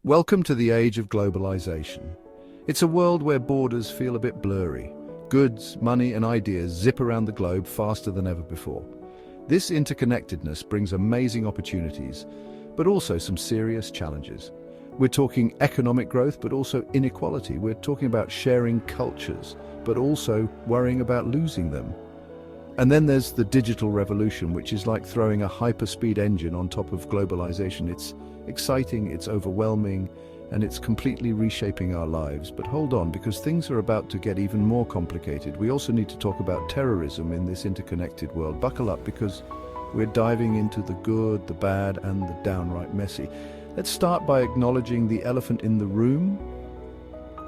Welcome to the age of globalization. It's a world where borders feel a bit blurry. Goods, money, and ideas zip around the globe faster than ever before. This interconnectedness brings amazing opportunities, but also some serious challenges. We're talking economic growth, but also inequality. We're talking about sharing cultures, but also worrying about losing them. And then there's the digital revolution, which is like throwing a hyperspeed engine on top of globalization. It's exciting, it's overwhelming, and it's completely reshaping our lives. But hold on, because things are about to get even more complicated. We also need to talk about terrorism in this interconnected world. Buckle up, because we're diving into the good, the bad, and the downright messy. Let's start by acknowledging the elephant in the room.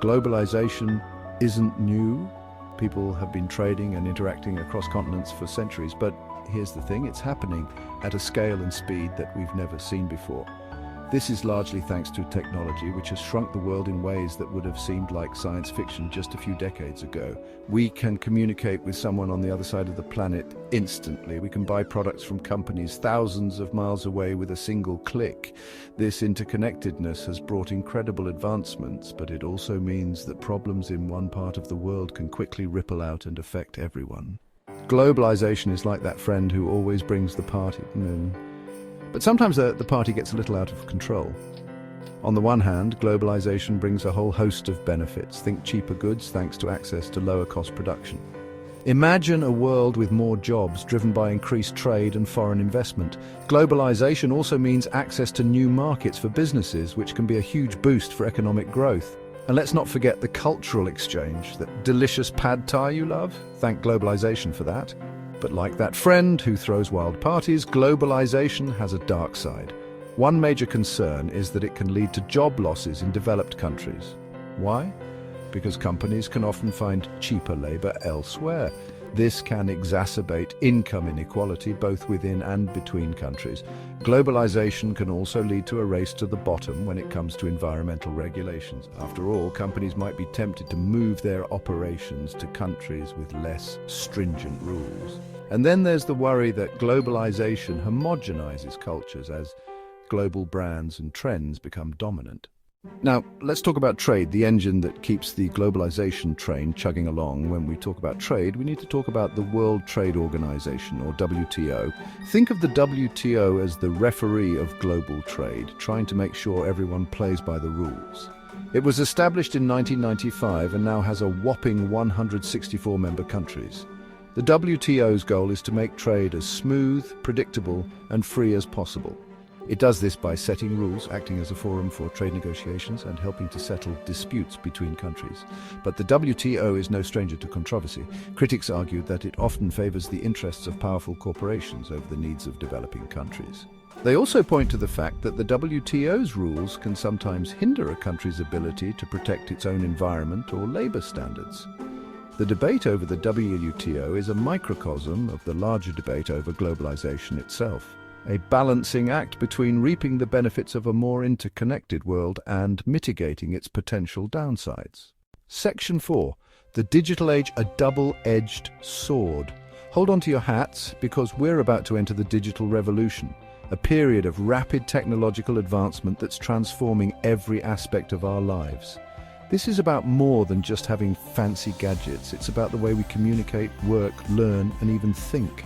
Globalization isn't new. People have been trading and interacting across continents for centuries, but here's the thing, it's happening at a scale and speed that we've never seen before. This is largely thanks to technology, which has shrunk the world in ways that would have seemed like science fiction just a few decades ago. We can communicate with someone on the other side of the planet instantly. We can buy products from companies thousands of miles away with a single click. This interconnectedness has brought incredible advancements, but it also means that problems in one part of the world can quickly ripple out and affect everyone. Globalization is like that friend who always brings the party. But sometimes the party gets a little out of control. On the one hand, globalization brings a whole host of benefits. Think cheaper goods thanks to access to lower cost production. Imagine a world with more jobs driven by increased trade and foreign investment. Globalization also means access to new markets for businesses, which can be a huge boost for economic growth. And let's not forget the cultural exchange, that delicious pad thai you love. Thank globalization for that. But like that friend who throws wild parties, globalization has a dark side. One major concern is that it can lead to job losses in developed countries. Why? Because companies can often find cheaper labor elsewhere. This can exacerbate income inequality both within and between countries. Globalization can also lead to a race to the bottom when it comes to environmental regulations. After all, companies might be tempted to move their operations to countries with less stringent rules. And then there's the worry that globalization homogenizes cultures as global brands and trends become dominant. Now, let's talk about trade, the engine that keeps the globalization train chugging along. When we talk about trade, we need to talk about the World Trade Organization, or WTO. Think of the WTO as the referee of global trade, trying to make sure everyone plays by the rules. It was established in 1995 and now has a whopping 164 member countries. The WTO's goal is to make trade as smooth, predictable, and free as possible. It does this by setting rules, acting as a forum for trade negotiations, and helping to settle disputes between countries. But the WTO is no stranger to controversy. Critics argue that it often favors the interests of powerful corporations over the needs of developing countries. They also point to the fact that the WTO's rules can sometimes hinder a country's ability to protect its own environment or labor standards. The debate over the WTO is a microcosm of the larger debate over globalization itself. A balancing act between reaping the benefits of a more interconnected world and mitigating its potential downsides. Section 4. The digital age, a double-edged sword. Hold on to your hats, because we're about to enter the digital revolution, a period of rapid technological advancement that's transforming every aspect of our lives. This is about more than just having fancy gadgets. It's about the way we communicate, work, learn, and even think.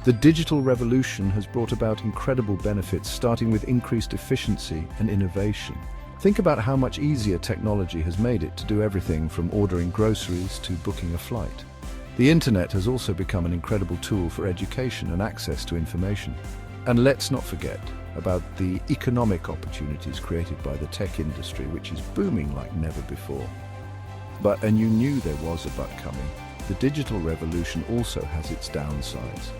The digital revolution has brought about incredible benefits, starting with increased efficiency and innovation. Think about how much easier technology has made it to do everything from ordering groceries to booking a flight. The internet has also become an incredible tool for education and access to information. And let's not forget about the economic opportunities created by the tech industry, which is booming like never before. And you knew there was a but coming. The digital revolution also has its downsides.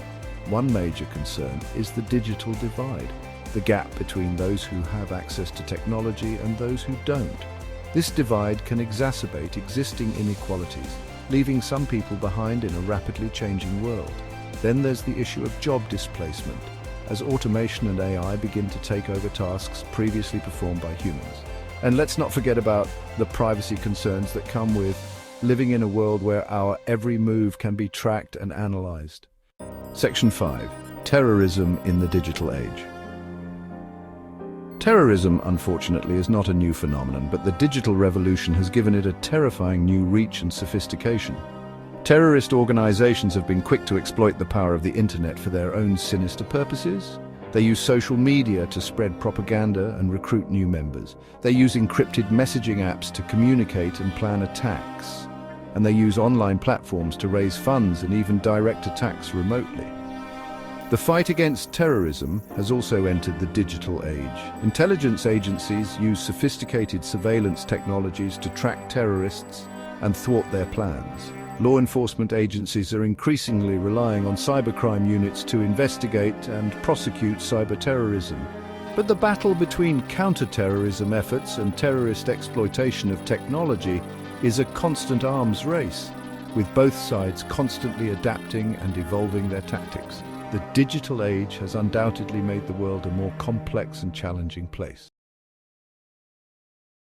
One major concern is the digital divide, the gap between those who have access to technology and those who don't. This divide can exacerbate existing inequalities, leaving some people behind in a rapidly changing world. Then there's the issue of job displacement, as automation and AI begin to take over tasks previously performed by humans. And let's not forget about the privacy concerns that come with living in a world where our every move can be tracked and analyzed. Section 5. Terrorism in the digital age. Terrorism, unfortunately, is not a new phenomenon, but the digital revolution has given it a terrifying new reach and sophistication. Terrorist organizations have been quick to exploit the power of the internet for their own sinister purposes. They use social media to spread propaganda and recruit new members. They use encrypted messaging apps to communicate and plan attacks. And they use online platforms to raise funds and even direct attacks remotely. The fight against terrorism has also entered the digital age. Intelligence agencies use sophisticated surveillance technologies to track terrorists and thwart their plans. Law enforcement agencies are increasingly relying on cybercrime units to investigate and prosecute cyberterrorism. But the battle between counter-terrorism efforts and terrorist exploitation of technology is a constant arms race, with both sides constantly adapting and evolving their tactics. The digital age has undoubtedly made the world a more complex and challenging place.